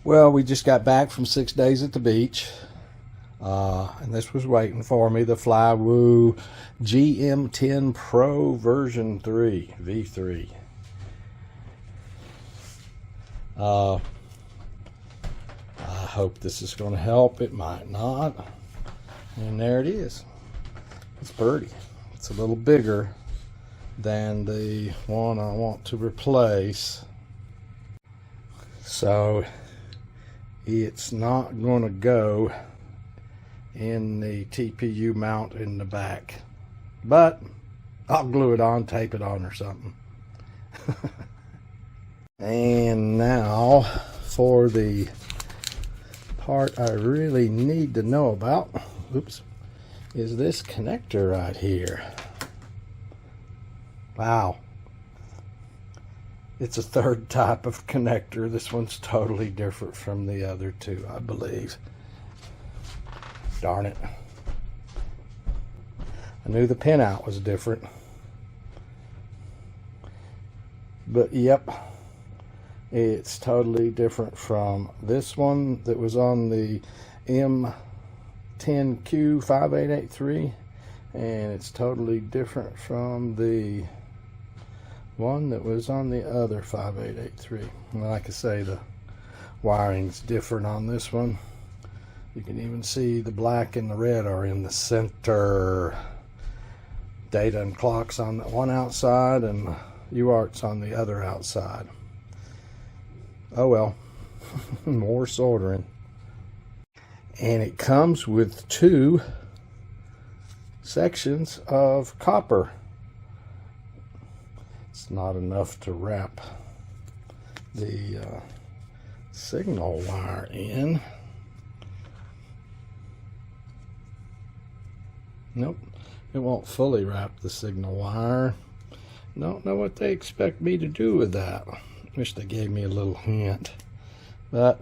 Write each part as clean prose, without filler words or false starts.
Well, we just got back from 6 days at the beach, and this was waiting for me, the Flywoo GM10 Pro version 3, V3. I hope this is going to help. It might not. And there it is. It's pretty. It's a little bigger than the one I want to replace. So it's not going to go in the TPU mount in the back, but I'll glue it on, tape it on or something. And now for the part I really need to know about, is this connector right here. Wow. It's a third type of connector. This one's totally different from the other two, I believe. Darn it. I knew the pinout was different. But yep, it's totally different from this one that was on the M10Q 5883. And it's totally different from the one that was on the other 5883. Like I say, the wiring's different on this one. You can even see the black and the red are in the center. Data and clocks on the one outside and UART's on the other outside. Oh well, more soldering. And it comes with 2 sections of copper. It's not enough to wrap the signal wire in. Nope, it won't fully wrap the signal wire. Don't know what they expect me to do with that. Wish they gave me a little hint. But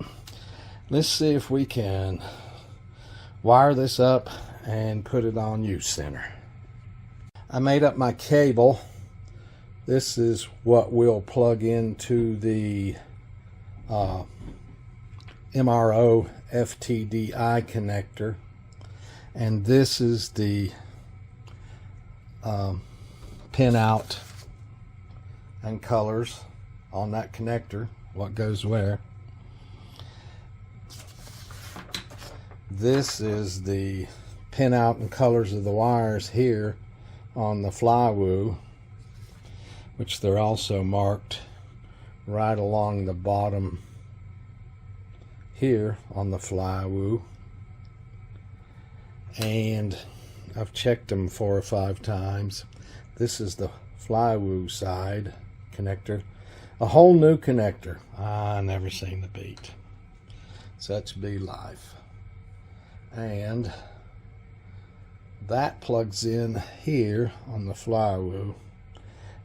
let's see if we can wire this up and put it on use center. I made up my cable. This is what will plug into the MRO FTDI connector, and this is the pin out and colors on that connector, what goes where. This is the pin out and colors of the wires here on the Flywoo, which they're also marked right along the bottom here on the Flywoo. And I've checked them 4 or 5 times. This is the Flywoo side connector. A whole new connector. I never seen the beat. Such be life. And that plugs in here on the Flywoo.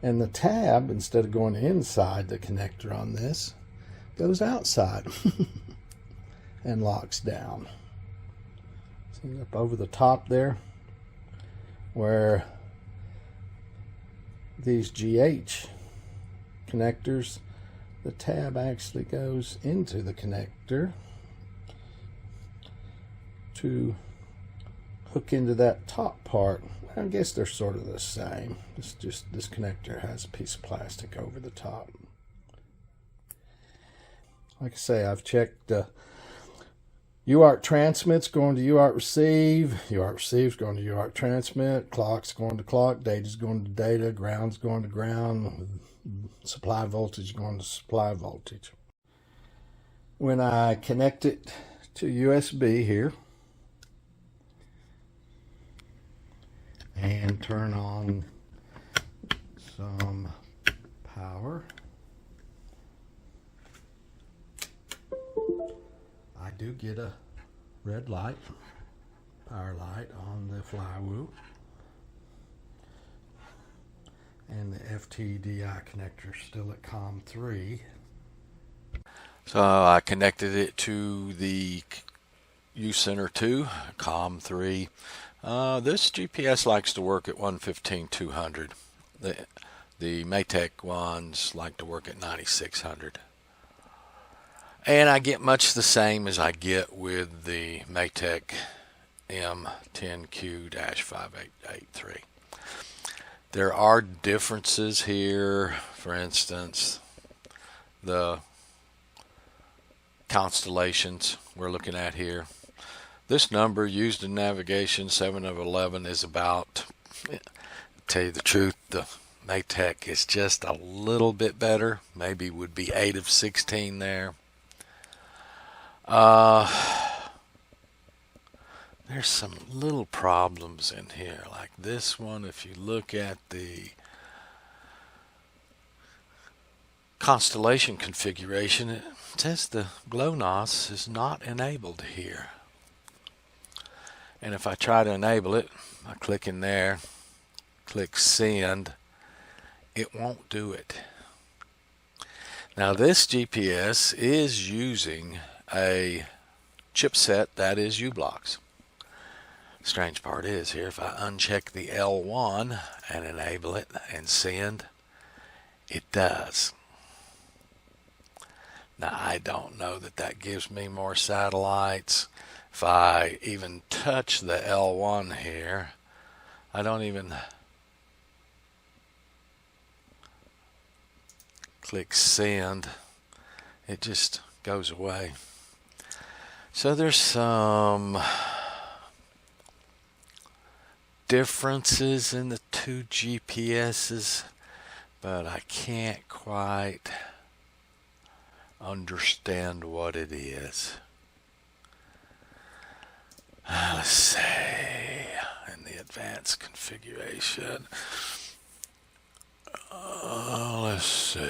And the tab, instead of going inside the connector on this, goes outside and locks down. See up over the top there, where these GH connectors, the tab actually goes into the connector to hook into that top part. I guess they're sort of the same. It's just this connector has a piece of plastic over the top. Like I say, I've checked UART transmits going to UART receive, UART receives going to UART transmit, clock's going to clock, data's going to data, ground's going to ground, supply voltage going to supply voltage. When I connect it to USB here and turn on some power, I do get a red light, power light on the Flywoo, and the FTDI connector still at COM3. So I connected it to the U-Center 2, COM3. This GPS likes to work at 115/200. The Maytech ones like to work at 9600. And I get much the same as I get with the Maytech M10Q-5883. There are differences here. For instance, the constellations we're looking at here. This number used in navigation, 7 of 11, is about, to tell you the truth, the Maytech is just a little bit better. Maybe would be 8 of 16 there. There's some little problems in here, like this one. If you look at the constellation configuration, it says the GLONASS is not enabled here. And if I try to enable it, I click in there, click send, it won't do it. Now this GPS is using a chipset that is U-Blocks. Strange part is here, if I uncheck the L1 and enable it and send, it does. Now I don't know that that gives me more satellites. If I even touch the L1 here, I don't even click send, it just goes away. So there's some differences in the two GPSs, but I can't quite understand what it is. Let's see, in the advanced configuration, let's see.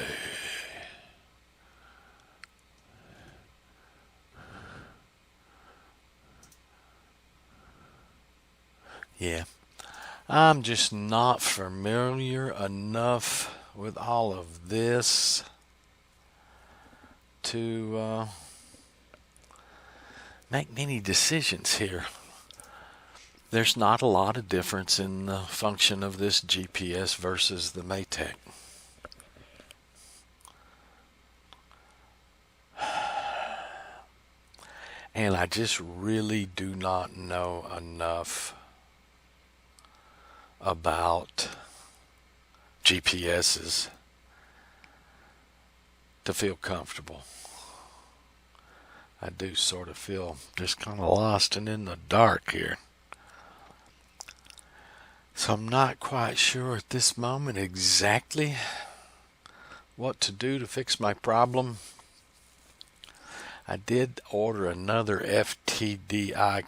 Yeah, I'm just not familiar enough with all of this to make many decisions here. There's not a lot of difference in the function of this GPS versus the Maytech. And I just really do not know enough about GPSs to feel comfortable. I do sort of feel just kind of lost and in the dark here. So I'm not quite sure at this moment exactly what to do to fix my problem. I did order another FTDI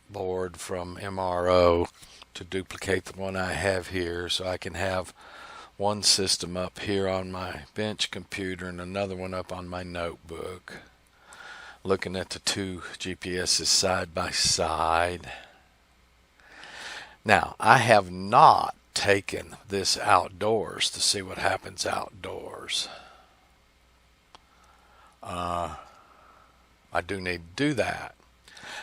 board from MRO to duplicate the one I have here, so I can have one system up here on my bench computer and another one up on my notebook, looking at the two GPSs side by side. Now, I have not taken this outdoors to see what happens outdoors. I do need to do that.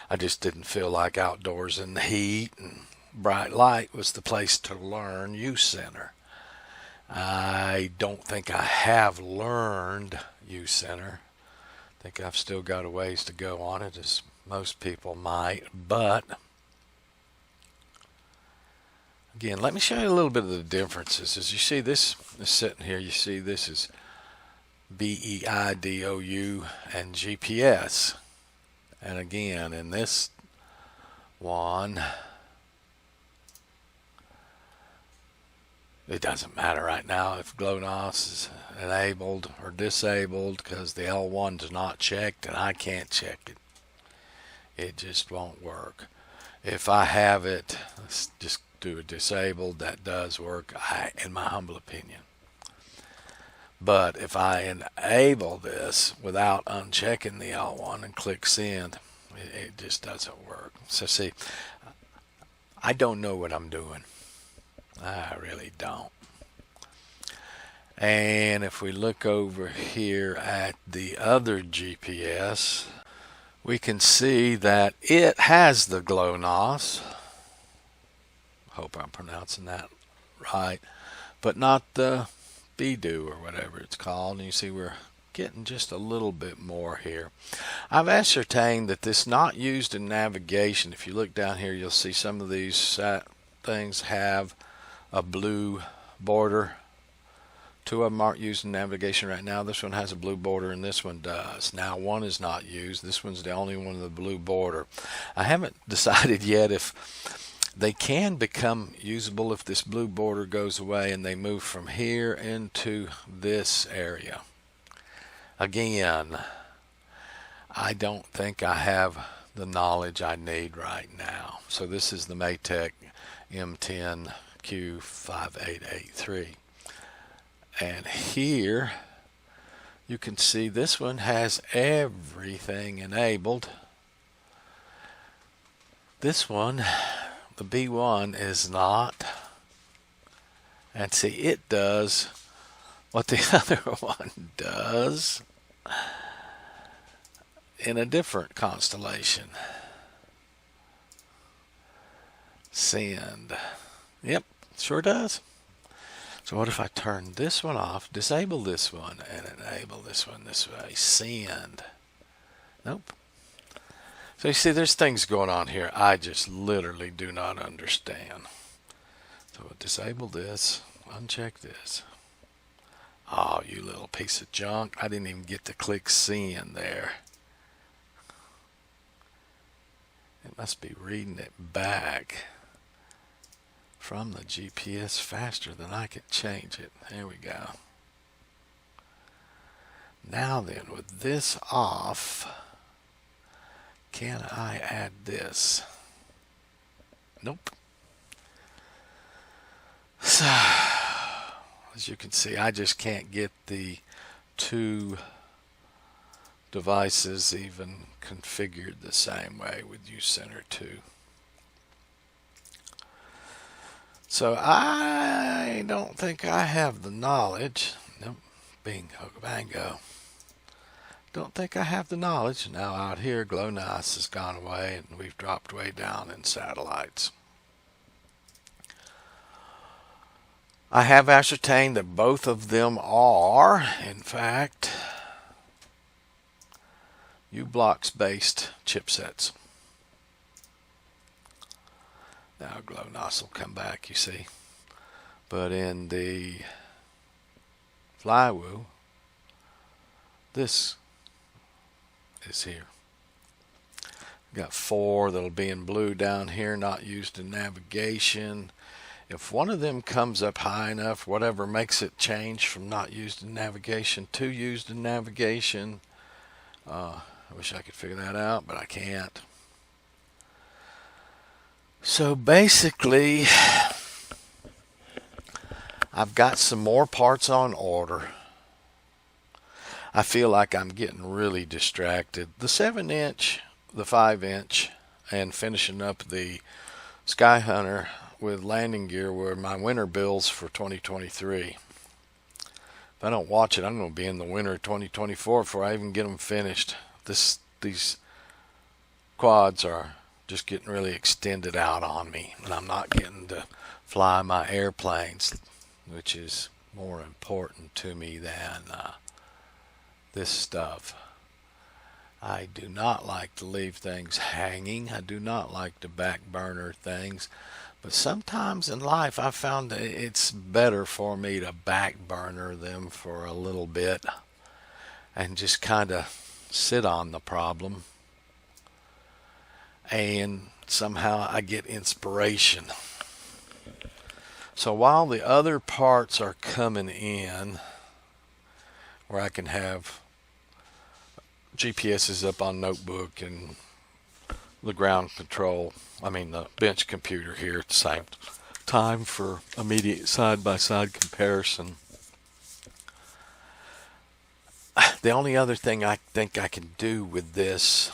I just didn't feel like outdoors in the heat and bright light was the place to learn U-Center. I don't think I have learned U-Center. I think I've still got a ways to go on it, as most people might. But again, let me show you a little bit of the differences. As you see, this is sitting here. You see this is BEIDOU and GPS. And again, in this one, it doesn't matter right now if GLONASS is enabled or disabled, because the L1 is not checked and I can't check it. It just won't work. If I have it, let's just do a disabled, that does work, in my humble opinion. But if I enable this without unchecking the L1 and click send, it just doesn't work. So see, I don't know what I'm doing. I really don't. And if we look over here at the other GPS, we can see that it has the GLONASS. Hope I'm pronouncing that right, but not the BEIDOU or whatever it's called. And you see we're getting just a little bit more here. I've ascertained that this not used in navigation. If you look down here, you'll see some of these things have a blue border. Two of them aren't used in navigation right now. This one has a blue border and this one does. Now one is not used. This one's the only one with a blue border. I haven't decided yet if they can become usable if this blue border goes away and they move from here into this area. Again, I don't think I have the knowledge I need right now. So this is the Maytech M10Q 5883. And here you can see this one has everything enabled. This one, the B1, is not. And see, it does what the other one does in a different constellation. Send. Yep, sure does. So what if I turn this one off, disable this one, and enable this one this way? Send. Nope. So you see, there's things going on here I just literally do not understand. So we'll disable this, uncheck this. Oh, you little piece of junk. I didn't even get to click send there. It must be reading it back from the GPS faster than I could change it. There we go. Now then, with this off, can I add this? Nope. So, as you can see, I just can't get the two devices even configured the same way with uCenter 2. So I don't think I have the knowledge. Nope. Bingo, bango. Don't think I have the knowledge. Now out here, GLONASS has gone away and we've dropped way down in satellites. I have ascertained that both of them are, in fact, U-Blox based chipsets. Now GLONASS will come back, you see. But in the FlyWoo, this is here. Got 4 that'll be in blue down here, not used in navigation. If one of them comes up high enough, whatever makes it change from not used in navigation to used in navigation, I wish I could figure that out, but I can't. So basically, I've got some more parts on order. I feel like I'm getting really distracted. The 7-inch, the 5-inch, and finishing up the Skyhunter with landing gear were my winter builds for 2023. If I don't watch it, I'm going to be in the winter of 2024 before I even get them finished. These quads are just getting really extended out on me, and I'm not getting to fly my airplanes, which is more important to me than this stuff. I do not like to leave things hanging. I do not like to back burner things. But sometimes in life I found that it's better for me to back burner them for a little bit and just kind of sit on the problem. And somehow I get inspiration. So while the other parts are coming in, where I can have GPSs up on notebook and the ground control, the bench computer here at the same time for immediate side-by-side comparison. The only other thing I think I can do with this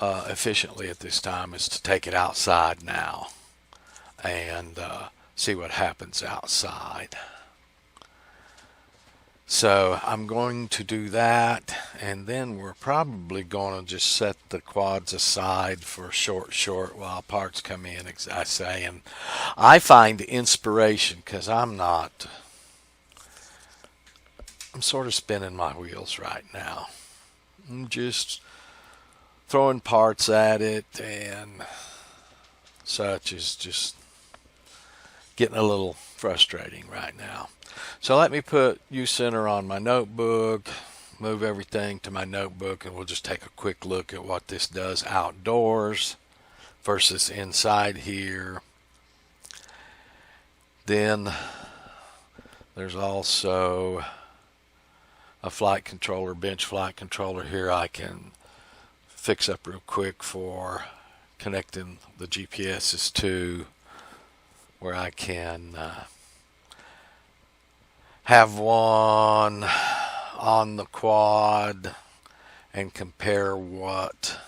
efficiently at this time is to take it outside now and see what happens outside. So I'm going to do that, and then we're probably going to just set the quads aside for short while parts come in, as I say. And I find inspiration, because I'm not I'm sort of spinning my wheels right now. I'm just throwing parts at it and such is just getting a little frustrating right now. So let me put U-center on my notebook, move everything to my notebook, and we'll just take a quick look at what this does outdoors versus inside here. Then there's also a flight controller, bench flight controller here I can fix up real quick for connecting the GPSs to, where I can have one on the quad and compare what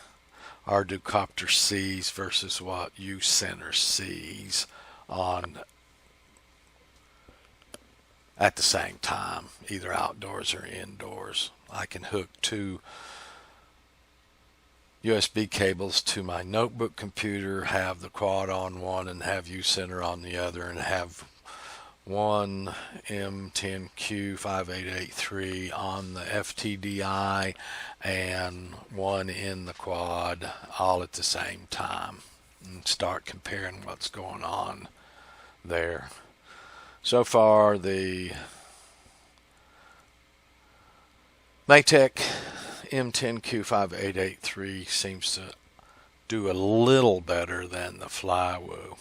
our Ducopter sees versus what U-center sees on at the same time, either outdoors or indoors. I can hook two USB cables to my notebook computer, have the quad on one and have U-center on the other, and have one M10Q 5883 on the FTDI and one in the quad all at the same time, and start comparing what's going on there. So far, the Maytech M10Q 5883 seems to do a little better than the Flywoo.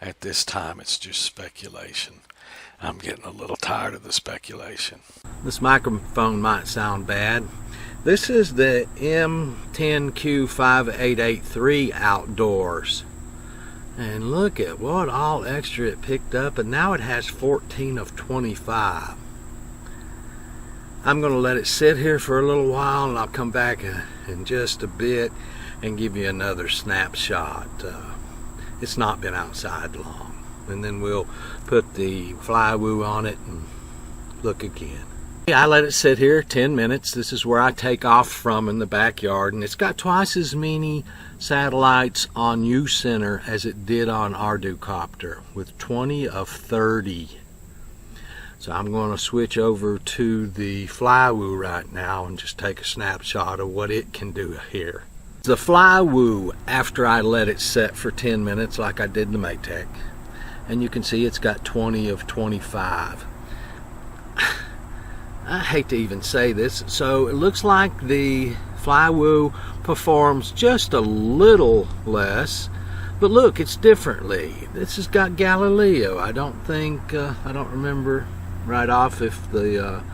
At this time, it's just speculation. I'm getting a little tired of the speculation. This microphone might sound bad. This is the M10Q 5883 outdoors. And look at what all extra it picked up, and now it has 14 of 25. I'm going to let it sit here for a little while, and I'll come back in just a bit and give you another snapshot. It's not been outside long. And then we'll put the Flywoo on it and look again. I let it sit here 10 minutes. This is where I take off from in the backyard, and it's got twice as many satellites on U-center as it did on our Ducopter, with 20 of 30. So I'm going to switch over to the Flywoo right now and just take a snapshot of what it can do here. The Flywoo, after I let it set for 10 minutes like I did the Maytech, and you can see it's got 20 of 25. I hate to even say this, so it looks like the Flywoo performs just a little less, but look, it's differently. This has got Galileo. I don't remember right off if the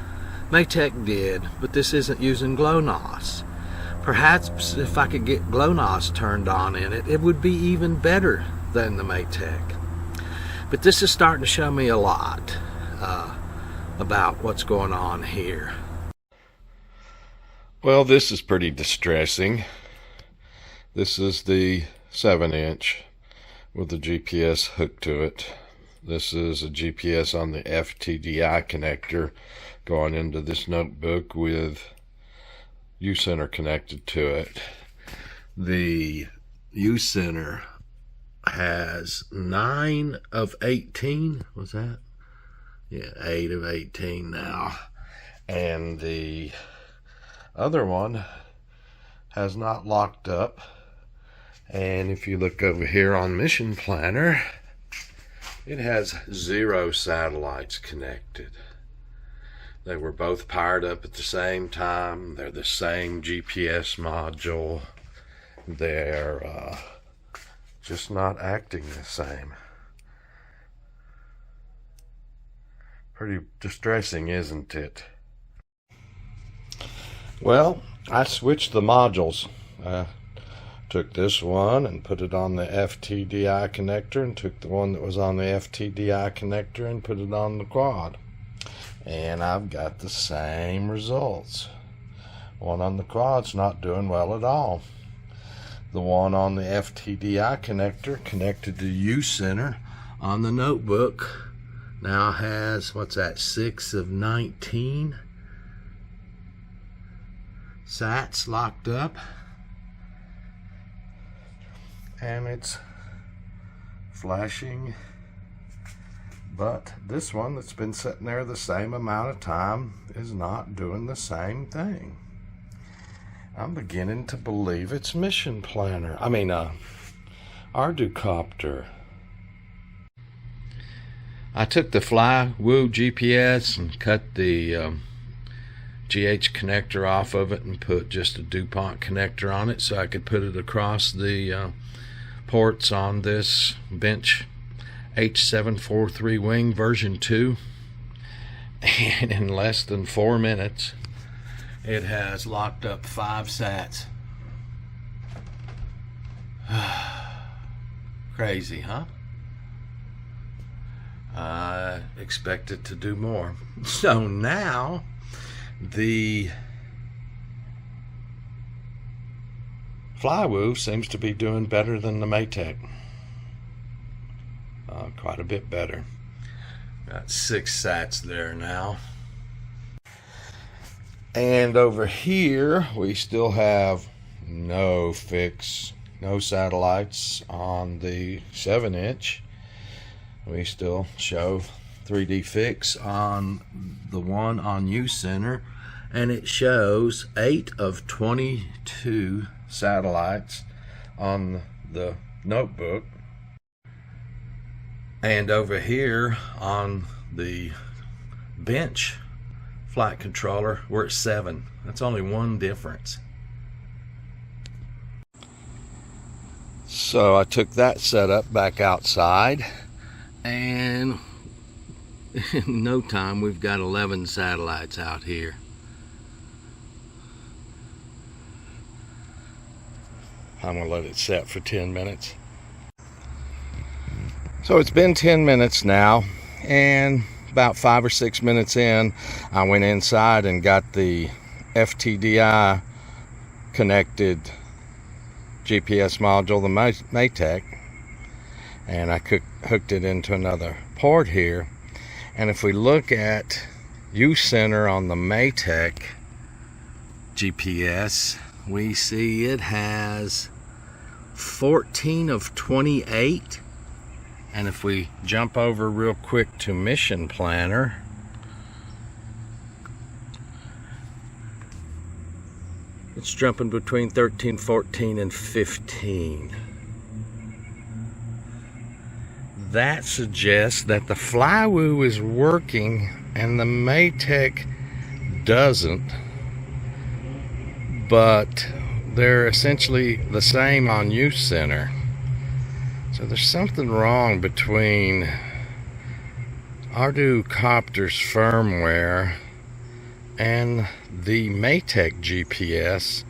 Maytech did, but this isn't using GLONASS. Perhaps if I could get GLONASS turned on in it, it would be even better than the Maytech. But this is starting to show me a lot about what's going on here. Well, this is pretty distressing. This is the 7-inch with the GPS hooked to it. This is a GPS on the FTDI connector going into this notebook with U-center connected to it. The U-center has 9 of 18. Was that? Yeah, 8 of 18 now. And the other one has not locked up. And if you look over here on Mission Planner, it has 0 satellites connected. They were both powered up at the same time. They're the same GPS module. They're just not acting the same. Pretty distressing, isn't it? Well, I switched the modules. Took this one and put it on the FTDI connector, and took the one that was on the FTDI connector and put it on the quad. And I've got the same results. One on the quad's not doing well at all. The one on the FTDI connector connected to U-center on the notebook now has, what's that, 6 of 19 sats locked up, and it's flashing But this one that's been sitting there the same amount of time is not doing the same thing. I'm beginning to believe it's mission planner. Arducopter. I took the Flywoo GPS and cut the GH connector off of it and put just a DuPont connector on it so I could put it across the ports on this bench H743 wing version 2, and in less than 4 minutes it has locked up 5 sats. Crazy, huh? I expected to do more. So now the Flywoo seems to be doing better than the Maytech. Quite a bit better. Got 6 sats there now. And over here we still have no satellites on the 7-inch. We still show 3D fix on the one on U Center, and it shows 8 of 22 satellites on the notebook. And over here on the bench flight controller, we're at 7. That's only 1 difference. So I took that setup back outside, and in no time we've got 11 satellites out here. I'm gonna let it set for 10 minutes. So it's been 10 minutes now, and about 5 or 6 minutes in, I went inside and got the FTDI connected GPS module, the Maytech, and I hooked it into another port here. And if we look at U Center on the Maytech GPS, we see it has 14 of 28. And if we jump over real quick to Mission Planner, it's jumping between 13, 14, and 15. That suggests that the Flywoo is working and the Maytech doesn't, but they're essentially the same on U Center. So there's something wrong between Arducopter's firmware and the Maytech GPS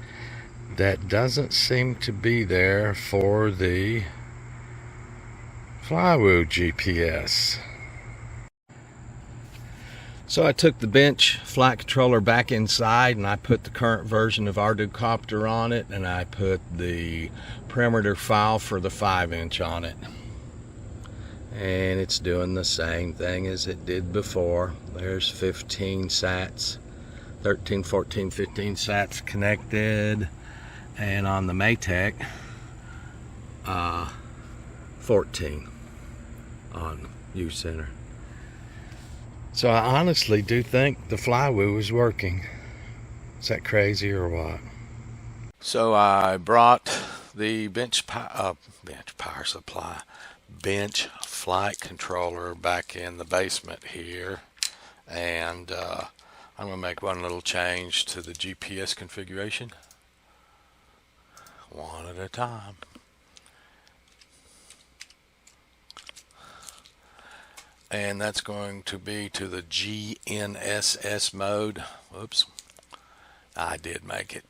that doesn't seem to be there for the Flywoo GPS. So I took the bench flight controller back inside and I put the current version of Arducopter on it, and I put the parameter file for the 5-inch on it. And it's doing the same thing as it did before. There's 15 sats, 13, 14, 15 sats connected. And on the Maytech, 14 on U Center. So I honestly do think the Flywoo is working. Is that crazy or what? So I brought the bench flight controller back in the basement here, and I'm going to make one little change to the GPS configuration, one at a time. And that's going to be to the GNSS mode. Whoops, I did make it.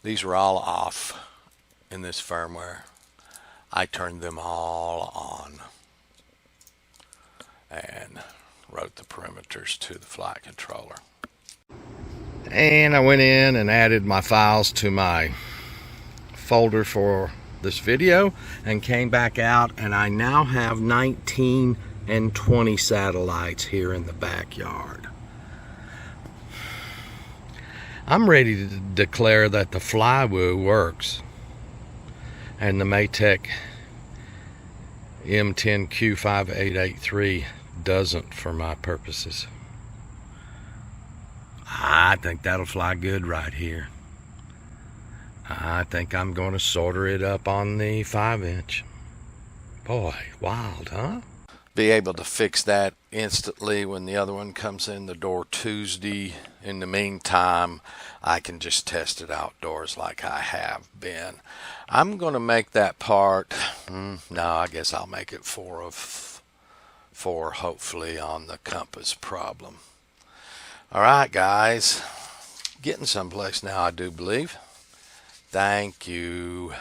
These were all off in this firmware. I turned them all on and wrote the parameters to the flight controller. And I went in and added my files to my folder for this video and came back out, and I now have 19 and 20 satellites here in the backyard. I'm ready to declare that the Flywoo works and the Maytech M10Q 5883 doesn't for my purposes. I think that'll fly good right here. I think I'm going to solder it up on the 5-inch. Boy, wild, huh? Be able to fix that instantly when the other one comes in the door Tuesday. In the meantime, I can just test it outdoors like I have been. I'm going to make that part, no, I guess I'll make it 4 of 4, hopefully, on the compass problem. All right, guys, getting someplace now, I do believe. Thank you.